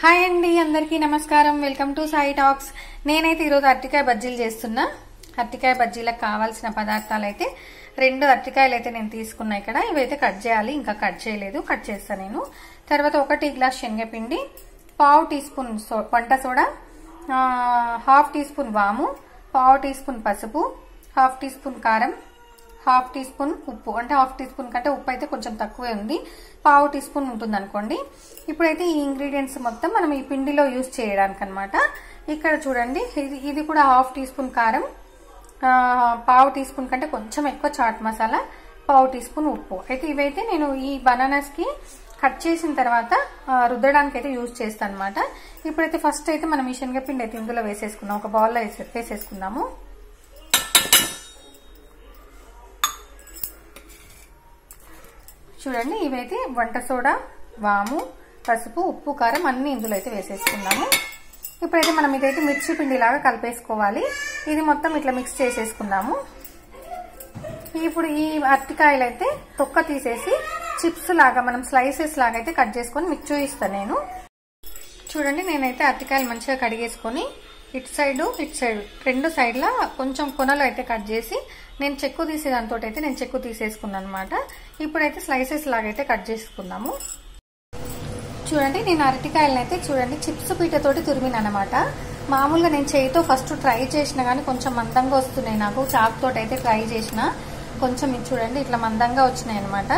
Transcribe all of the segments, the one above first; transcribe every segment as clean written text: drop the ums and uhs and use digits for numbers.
Hi అండి, అందరికీ నమస్కారం. Welcome to Sai talks. నేనైతే ఈరోజు అరటికాయ బజ్జీలు చేస్తున్నా. అరటికాయ బజ్జీలకు కావాల్సిన పదార్థాలు అయితే 2 అరటికాయలు అయితే నేను తీసుకున్నా. ఇక్కడ ఇవైతే కట్ చేయాలి, ఇంకా కట్ చేయలేదు, కట్ చేస్తాను నేను. తర్వాత 1 గ్లాస్ శనగపిండి, 1/2 టీ స్పూన్ వంట సోడా, 1/2 టీ స్పూన్ వాము, 1/2 టీ స్పూన్ పసుపు, 1/2 టీ స్పూన్ కారం, 1/2 టీ స్పూన్ ఉప్పు. అంటే 1/2 టీ స్పూన్ కంటే ఉప్పు అయితే కొంచెం తక్కువే ఉంది, 1/2 టీ స్పూన్ ఉంటుంది అనుకోండి. ఇప్పుడైతే ఈ ఇంగ్రీడియంట్స్ మొత్తం మనం ఈ పిండిలో యూజ్ చేయడానికి అనమాట. ఇక్కడ చూడండి, ఇది కూడా 1/2 టీ స్పూన్ కారం, 1/2 టీ స్పూన్ కంటే కొంచెం ఎక్కువ చాట్ మసాలా, 1/2 టీ స్పూన్ ఉప్పు. అయితే ఇవైతే నేను ఈ బనానాస్ కి కట్ చేసిన తర్వాత రుద్దడానికి అయితే యూజ్ చేస్తాను అనమాట. ఇప్పుడైతే ఫస్ట్ అయితే మనం ఈ శనగపిండి అయితే ఇందులో వేసేసుకుందాం, ఒక బౌల్లో వేసేసుకుందాము. చూడండి, ఇవైతే వంట సోడా, వాము, పసుపు, ఉప్పు, కారం అన్ని ఇందులో అయితే వేసేసుకున్నాము. ఇప్పుడైతే మనం ఇదైతే మిర్చి పిండి లాగా కలిపేసుకోవాలి. ఇది మొత్తం ఇట్లా మిక్స్ చేసేసుకుందాము. ఇప్పుడు ఈ అరటికాయలు అయితే తొక్క తీసేసి చిప్స్ లాగా మనం స్లైసెస్ లాగా అయితే కట్ చేసుకొని మీకు చూపిస్తాను నేను. చూడండి, నేనైతే అరటికాయలు మంచిగా కడిగేసుకొని ఇటు సైడ్ 2 సైడ్ల కొంచెం కొనలు అయితే కట్ చేసి నేను చెక్కు తీసే దాంతో అయితే నేను చెక్కు తీసేసుకున్నాను అనమాట. ఇప్పుడైతే స్లైసెస్ లాగా అయితే కట్ చేసుకుందాము. చూడండి, నేను అరటికాయలను అయితే చూడండి చిప్స్ పీటతోటి తురిమిన అనమాట. మామూలుగా నేను చేయితో ఫస్ట్ ట్రై చేసిన కానీ కొంచెం మందంగా వస్తున్నాయి. నాకు చాక్ తోటి అయితే ట్రై చేసిన, కొంచెం చూడండి ఇట్లా మందంగా వచ్చినాయి అనమాట.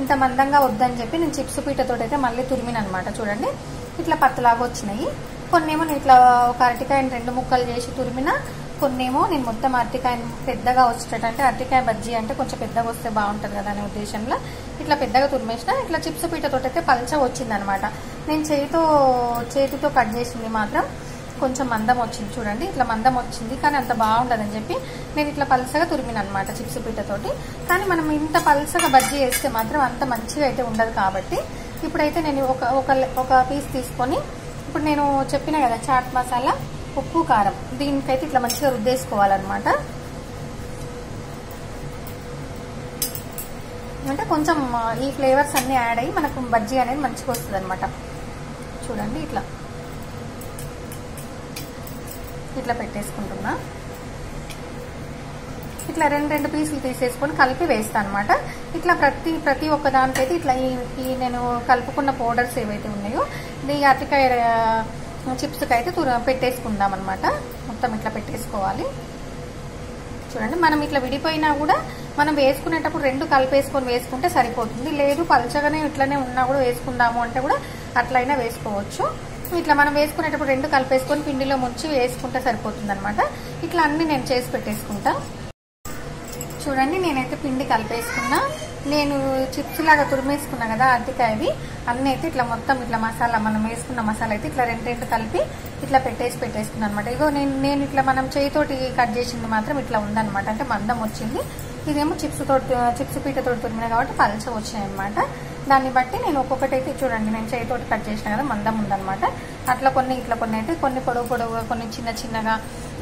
ఇంత మందంగా వద్దని చెప్పి నేను చిప్స్ పీటతోటి అయితే మళ్ళీ తురిమిన అనమాట. చూడండి, ఇట్లా పత్తలాగా వచ్చినాయి. కొన్నేమో నేను ఇట్లా ఒక అరటికాయని 2 ముక్కలు చేసి తురిమిన, కొన్నేమో నేను మొత్తం అరటికాయని పెద్దగా వచ్చేటట్టు, అంటే అరటికాయ బజ్జీ అంటే కొంచెం పెద్దగా వస్తే బాగుంటుంది కదా అనే ఉద్దేశంలో ఇట్లా పెద్దగా తురిమేసిన. ఇట్లా చిప్స్ పీటతో అయితే పల్చగా వచ్చింది అనమాట. నేను చేతితో కట్ చేసింది మాత్రం కొంచెం మందం వచ్చింది. చూడండి, ఇట్లా మందం వచ్చింది కానీ అంత బాగుండదని చెప్పి నేను ఇట్లా పల్చగా తురిమిన అనమాట చిప్స్ పీటతోటి. కానీ మనం ఇంత పల్చగా బజ్జీ వేస్తే మాత్రం అంత మంచిగా అయితే ఉండదు. కాబట్టి ఇప్పుడైతే నేను ఒక పీస్ తీసుకొని, ఇప్పుడు నేను చెప్పిన కదా చాట్ మసాలా, ఉప్పు, కారం, దీనికైతే ఇట్లా మంచిగా రుద్దేసుకోవాలన్నమాట. అంటే కొంచెం ఈ ఫ్లేవర్స్ అన్ని యాడ్ అయ్యి మనకు బజ్జీ అనేది మంచిగా వస్తుంది అనమాట. చూడండి, ఇట్లా పెట్టేసుకుంటున్నా. ఇట్లా 2 పీసులు తీసేసుకొని కలిపి వేస్తాను అనమాట. ఇట్లా ప్రతి ఒక్క దానికైతే ఇట్లా ఈ నేను కలుపుకున్న పౌడర్స్ ఏవైతే ఉన్నాయో ఈ అరటికాయ చిప్స్కి అయితే పెట్టేసుకుందాం అనమాట. మొత్తం ఇట్లా పెట్టేసుకోవాలి. చూడండి, మనం ఇట్లా విడిపోయినా కూడా మనం వేసుకునేటప్పుడు 2 కలిపేసుకొని వేసుకుంటే సరిపోతుంది. లేదు పల్చగానే ఇట్లనే ఉన్నా కూడా వేసుకుందాము అంటే కూడా అట్లయినా వేసుకోవచ్చు. ఇట్లా మనం వేసుకునేటప్పుడు 2 కలిపేసుకొని పిండిలో ముంచి వేసుకుంటే సరిపోతుంది అనమాట. ఇట్లా అన్ని నేను చేసి పెట్టేసుకుంటా. చూడండి, నేనైతే పిండి కలిపేసుకున్నా. నేను చిప్స్ లాగా తురిమేసుకున్నా కదా అరటికాయవి, అన్నీ అయితే ఇట్లా మొత్తం ఇట్లా మసాలా, మనం వేసుకున్న మసాలా అయితే ఇట్లా 2 కలిపి ఇట్లా పెట్టేసుకున్నాను అనమాట. ఇగో నేను ఇట్లా మనం చేయితోటి కట్ చేసింది మాత్రం ఇట్లా ఉందన్నమాట. అంటే మందం వచ్చింది. ఇదేమో చిప్స్ పీటతోటి తురిమిన కాబట్టి పల్చ వచ్చినాయి అనమాట. దాన్ని బట్టి నేను ఒక్కొక్కటి అయితే చూడండి, నేను చేయితోటి కట్ చేసిన కదా మందం ఉందనమాట. అట్లా ఇట్లా కొన్ని అయితే కొన్ని పొడవుగా, కొన్ని చిన్నగా,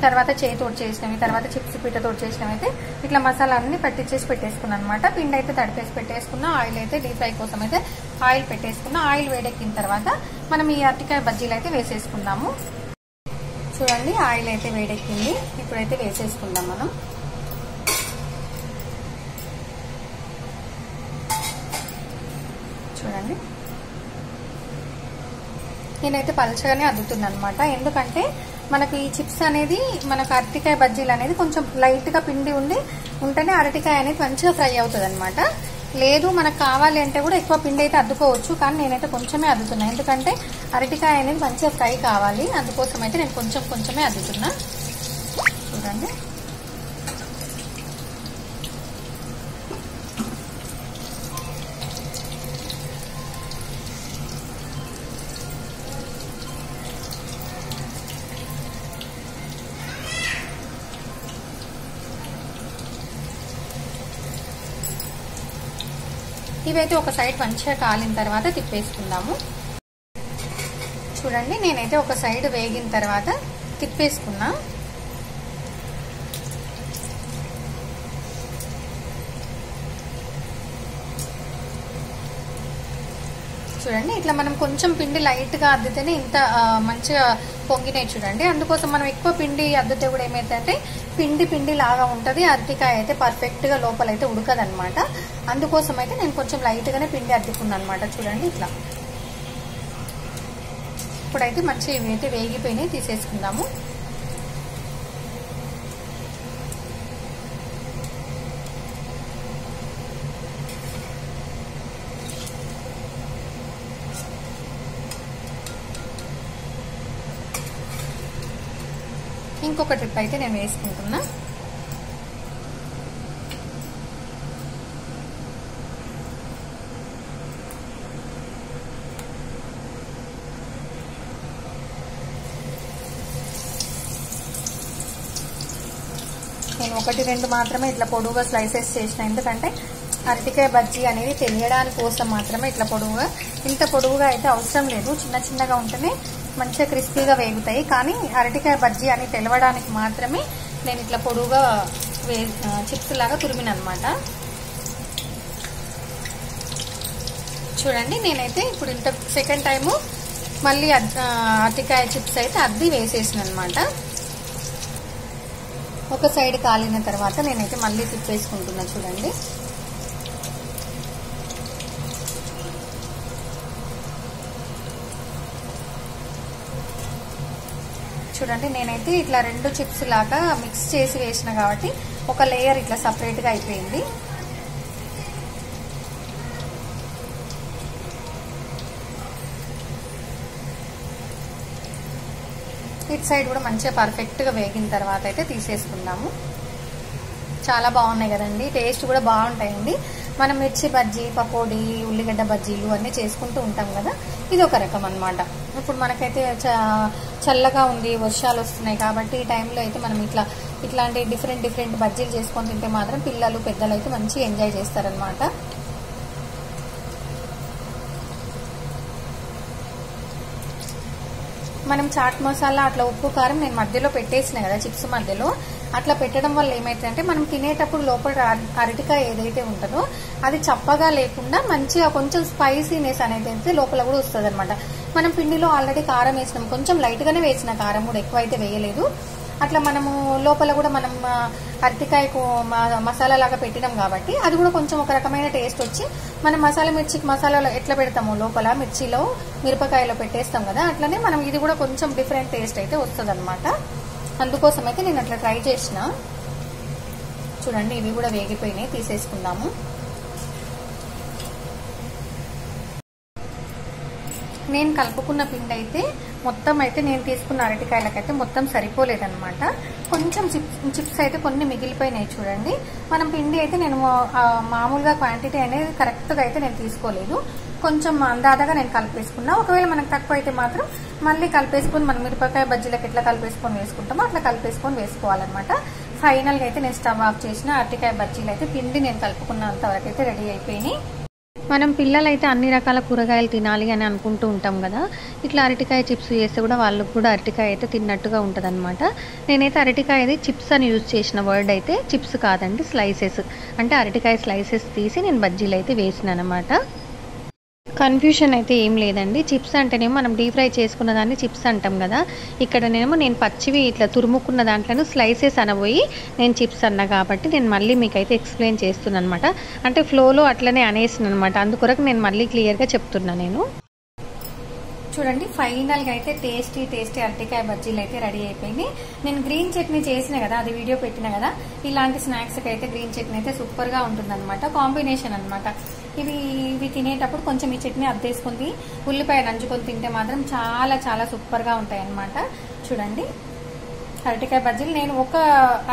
తర్వాత చేయితోటి చేసినవి, తర్వాత చిప్స్ పీటతోటి చేసినవి అయితే ఇట్లా మసాలా అన్ని పట్టించేసి పెట్టేసుకున్నాను అనమాట. పిండి అయితే తడిపేసి పెట్టేసుకున్నా. ఆయిల్ అయితే డీప్ ఫ్రై కోసం అయితే ఆయిల్ పెట్టేసుకున్నా. ఆయిల్ వేడెక్కిన తర్వాత మనం ఈ అరటికాయ బజ్జీలు అయితే వేసేసుకుందాము. చూడండి, ఆయిల్ అయితే వేడెక్కింది. ఇప్పుడైతే వేసేసుకుందాం మనం. చూడండి, నేనైతే పల్చగానే అద్దుతున్నాను అనమాట. ఎందుకంటే మనకు ఈ చిప్స్ అనేది, మనకు అరటికాయ బజ్జీలు అనేది కొంచెం లైట్ గా పిండి ఉంటేనే అరటికాయ అనేది మంచిగా ఫ్రై అవుతుంది అనమాట. లేదు మనకు కావాలి అంటే కూడా ఎక్కువ పిండి అయితే అద్దుకోవచ్చు, కానీ నేనైతే కొంచెమే అద్దుతున్నా. ఎందుకంటే అరటికాయ అనేది మంచిగా ఫ్రై కావాలి, అందుకోసం అయితే నేను కొంచెమే అద్దుతున్నా. చూడండి, ఇవైతే ఒక సైడ్ మంచిగా కాలిన తర్వాత తిప్పేసుకుందాము. చూడండి, నేనైతే ఒక సైడ్ వేగిన తర్వాత తిప్పేసుకున్నా. చూడండి ఇట్లా మనం కొంచెం పిండి లైట్గా అద్దితేనే ఇంత మంచిగా పొంగినాయి చూడండి. అందుకోసం మనం ఎక్కువ పిండి అద్దితే కూడా ఏమైందంటే పిండి లాగా ఉంటుంది, అరటికాయ అయితే పర్ఫెక్ట్గా లోపలైతే ఉడకదనమాట. అందుకోసం అయితే నేను కొంచెం లైట్గానే పిండి అద్దుకున్నాను అనమాట. చూడండి ఇట్లా ఇప్పుడైతే మంచిగా ఇవైతే వేగిపోయినాయి, తీసేసుకుందాము. ఇంకొక ట్రిప్ అయితే నేను వేసుకుంటున్నా. నేను 1-2 మాత్రమే ఇట్లా పొడవుగా స్లైసెస్ చేసిన, ఎందుకంటే అరటికాయ బజ్జీ అనేది తెలియడానికి కోసం మాత్రమే ఇట్లా పొడవుగా. ఇంత పొడవుగా అయితే అవసరం లేదు, చిన్నగా ఉంటేనే మంచిగా క్రిస్పీగా వేగుతాయి. కానీ అరటికాయ బజ్జీ అని తెలవడానికి మాత్రమే నేను ఇట్లా పొడవుగా చిప్స్ లాగా తురిమినమాట. చూడండి నేనైతే ఇప్పుడు ఇంత సెకండ్ టైము మళ్ళీ అరటికాయ చిప్స్ అయితే అద్ది వేసేసిన అనమాట. ఒక సైడ్ కాలిన తర్వాత నేనైతే మళ్ళీ తిప్పేసుకుంటున్నా. చూడండి చూడండి నేనైతే ఇట్లా 2 చిప్స్ లాగా మిక్స్ చేసి వేసిన కాబట్టి ఒక లేయర్ ఇట్లా సపరేట్గా అయిపోయింది. ఇటు సైడ్ కూడా మంచిగా పర్ఫెక్ట్గా వేగిన తర్వాత అయితే తీసేసుకుందాము. చాలా బాగున్నాయి కదండి, టేస్ట్ కూడా బాగుంటాయండి. మనం మిర్చి బజ్జీ, పకోడీ, ఉల్లిగడ్డ బజ్జీలు అన్నీ చేసుకుంటూ ఉంటాం కదా, ఇది ఒక రకం అన్నమాట. ఇప్పుడు మనకైతే చల్లగా ఉంది, వర్షాలు వస్తున్నాయి కాబట్టి ఈ టైంలో అయితే మనం ఇట్లాంటి డిఫరెంట్ బజ్జీలు చేసుకొని తింటే మాత్రం పిల్లలు పెద్దలు అయితే మంచిగా ఎంజాయ్ చేస్తారనమాట. మనం చాట్ మసాలా అట్లా ఉప్పు కారం నేను మధ్యలో పెట్టేసిన కదా చిప్స్ మధ్యలో, అట్లా పెట్టడం వల్ల ఏమైతుందంటే మనం తినేటప్పుడు లోపల అరటికాయ ఏదైతే ఉంటుందో అది చప్పగా లేకుండా మంచిగా కొంచెం స్పైసీనెస్ అనేది అయితే లోపల కూడా వస్తుంది అనమాట. మనం పిండిలో ఆల్రెడీ కారం వేసినాం, కొంచెం లైట్గానే వేసిన కారం, కూడా ఎక్కువ అయితే వేయలేదు. అట్లా మనము లోపల కూడా మనం అరటికాయకు మసాలా లాగా పెట్టినాం కాబట్టి అది కూడా కొంచెం ఒక రకమైన టేస్ట్ వచ్చి, మనం మిర్చికి మసాలాలో ఎట్లా పెడతామో లోపల మిర్చిలో మిరపకాయలో పెట్టేస్తాం కదా, అట్లనే మనం ఇది కూడా కొంచెం డిఫరెంట్ టేస్ట్ అయితే వస్తుంది అనమాట. అందుకోసం అయితే నేను అట్లా ట్రై చేసిన. చూడండి ఇవి కూడా వేగిపోయినాయి, తీసేసుకుందాము. నేను కలుపుకున్న పిండి అయితే మొత్తం అయితే నేను తీసుకున్న అరటికాయలకైతే మొత్తం సరిపోలేదన్నమాట. కొంచెం చిప్స్ అయితే కొన్ని మిగిలిపోయినాయి. చూడండి మనం పిండి అయితే నేను మామూలుగా క్వాంటిటీ అనేది కరెక్ట్గా అయితే నేను తీసుకోలేదు, కొంచెం అందాదగా నేను కలిపేసుకున్నా. ఒకవేళ మనకు తక్కువ అయితే మాత్రం మళ్ళీ కలిపేసుకొని మనం మిరపకాయ బజ్జీలకు ఎట్లా కలిపేసుకొని వేసుకుంటామో అట్లా కలిపేసుకొని వేసుకోవాలన్నమాట. ఫైనల్గా అయితే నేను స్టవ్ ఆఫ్ చేసిన అరటికాయ బజ్జీలు అయితే పిండి నేను కలుపుకున్నంత వరకు అయితే రెడీ అయిపోయినాయి. మనం పిల్లలైతే అన్ని రకాల కూరగాయలు తినాలి అని అనుకుంటూ ఉంటాం కదా, ఇట్లా అరటికాయ చిప్స్ చేస్తే కూడా వాళ్ళకు కూడా అరటికాయ అయితే తిన్నట్టుగా ఉంటుంది అనమాట. నేనైతే అరటికాయది చిప్స్ అని యూజ్ చేసిన వర్డ్ అయితే చిప్స్ కాదండి, స్లైసెస్. అంటే అరటికాయ స్లైసెస్ తీసి నేను బజ్జీలు అయితే వేసినాను అనమాట. కన్ఫ్యూషన్ అయితే ఏం లేదండి, చిప్స్ అంటేనేమో మనం డీప్ ఫ్రై చేసుకున్న దాన్ని చిప్స్ అంటాం కదా, ఇక్కడనేమో నేను పచ్చివి ఇట్లా తురుముకున్న దాంట్లో స్లైసెస్ అనబోయి నేను చిప్స్ అన్నా కాబట్టి నేను మళ్ళీ మీకైతే ఎక్స్ప్లెయిన్ చేస్తున్నాను అనమాట. అంటే ఫ్లోలో అట్లనే అనేసిన అనమాట, అందుకొరకు నేను మళ్ళీ క్లియర్గా చెప్తున్నా. నేను చూడండి ఫైనల్గా అయితే టేస్టీ అరటికాయ బజ్జీలు అయితే రెడీ అయిపోయింది. నేను గ్రీన్ చట్నీ చేసిన కదా, అది వీడియో పెట్టిన కదా, ఇలాంటి స్నాక్స్కి అయితే గ్రీన్ చట్నీ అయితే సూపర్గా ఉంటుందన్నమాట, కాంబినేషన్ అనమాట. ఇవి తినేటప్పుడు కొంచెం ఈ చట్నీ అద్దేసుకుంది ఉల్లిపాయ నంచుకొని తింటే మాత్రం చాలా సూపర్గా ఉంటాయి అన్నమాట. చూడండి అరటికాయ బజ్జీలు నేను ఒక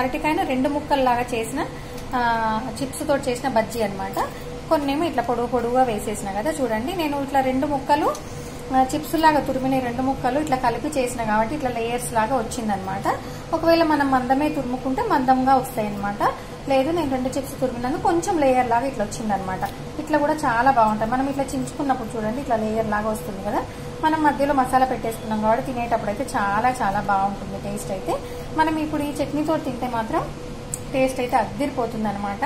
అరటికాయను 2 ముక్కల్లాగా చేసిన చిప్స్ తోటి చేసిన బజ్జీ అనమాట. కొన్నేమో ఇట్లా పొడుగుగా వేసేసిన కదా. చూడండి నేను ఇట్లా 2 ముక్కలు చిప్స్ లాగా తురిమిన 2 ముక్కలు ఇట్లా కలిపి చేసిన కాబట్టి ఇట్లా లేయర్స్ లాగా వచ్చిందనమాట. ఒకవేళ మనం మందమే తురుముకుంటే మందంగా వస్తాయి అనమాట. లేదు నేను 2 చిప్స్ తురిమినందుకు కొంచెం లేయర్ లాగా ఇట్లా వచ్చిందనమాట. ఇట్లా కూడా చాలా బాగుంటాయి. మనం ఇట్లా చించుకున్నప్పుడు చూడండి ఇట్లా లేయర్ లాగా వస్తుంది కదా, మనం మధ్యలో మసాలా పెట్టేసుకున్నాం కాబట్టి తినేటప్పుడు అయితే చాలా బాగుంటుంది టేస్ట్ అయితే. మనం ఇప్పుడు ఈ చట్నీతో తింటే మాత్రం టేస్ట్ అయితే అద్దిరిపోతుంది అనమాట.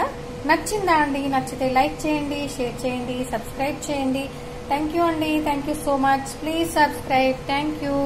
నచ్చిందా అండి? నచ్చితే లైక్ చేయండి, షేర్ చేయండి, సబ్స్క్రైబ్ చేయండి. థ్యాంక్ యూ అండి, thank you so much. Please subscribe. Thank you.